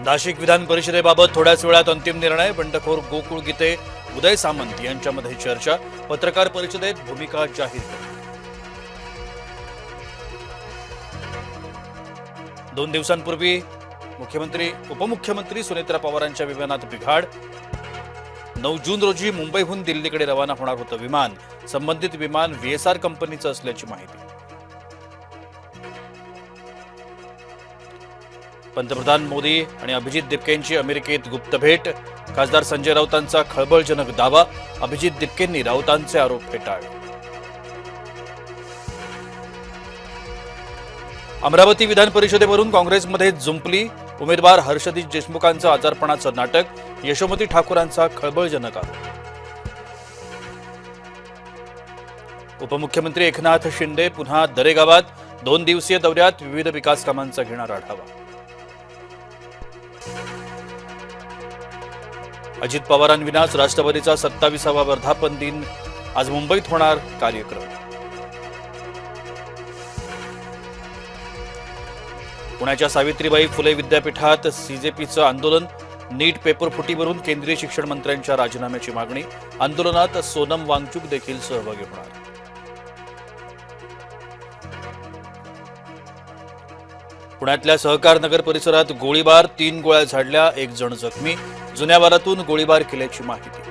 नाशिक विधान परिषदेबाबत थोड्याच वेळात अंतिम निर्णय. बंडखोर गोकुळ गीते, उदय सामंत यांच्यामध्ये चर्चा. पत्रकार परिषदेत भूमिका जाहीर केली. 2 दिवसांपूर्वी उपमुख्यमंत्री सुनेत्रा पवारांच्या विमानात बिघाड. 9 जून रोजी मुंबईहून दिल्लीकडे रवाना होणार होतं विमान. संबंधित विमान VSR कंपनीचं असल्याची माहिती. पंतप्रधान मोदी आणि अभिजित दिपकेंची अमेरिकेत गुप्त भेट. खासदार संजय राऊतांचा खळबळजनक दावा. अभिजित दिपकेंनी राऊतांचे आरोप फेटाळले. अमरावती विधान परिषदेवरून काँग्रेसमध्ये जुंपली. उमेदवार हर्षदीप देशमुखांचं आजारपणाचं नाटक. यशोमती ठाकूरांचा खळबळजनक आरोप. उपमुख्यमंत्री एकनाथ शिंदे पुन्हा दरेगावात. 2 दिवसीय दौऱ्यात विविध विकास कामांचा घेणार आढावा. अजित पवारांविनाच राष्ट्रवादीचा 27वा वर्धापन दिन. आज मुंबईत होणार कार्यक्रम. पुण्याच्या सावित्रीबाई फुले विद्यापीठात CJPचं आंदोलन. नीट पेपरफुटीवरून केंद्रीय शिक्षण मंत्र्यांच्या राजीनाम्याची मागणी. आंदोलनात सोनम वांगचुक देखील सहभागी होणार. पुण्यातल्या सहकार नगर परिसरात गोळीबार. 3 गोळ्या झाडल्या. 1 जण जखमी. जुन्या वारातून गोळीबार केल्याची माहिती.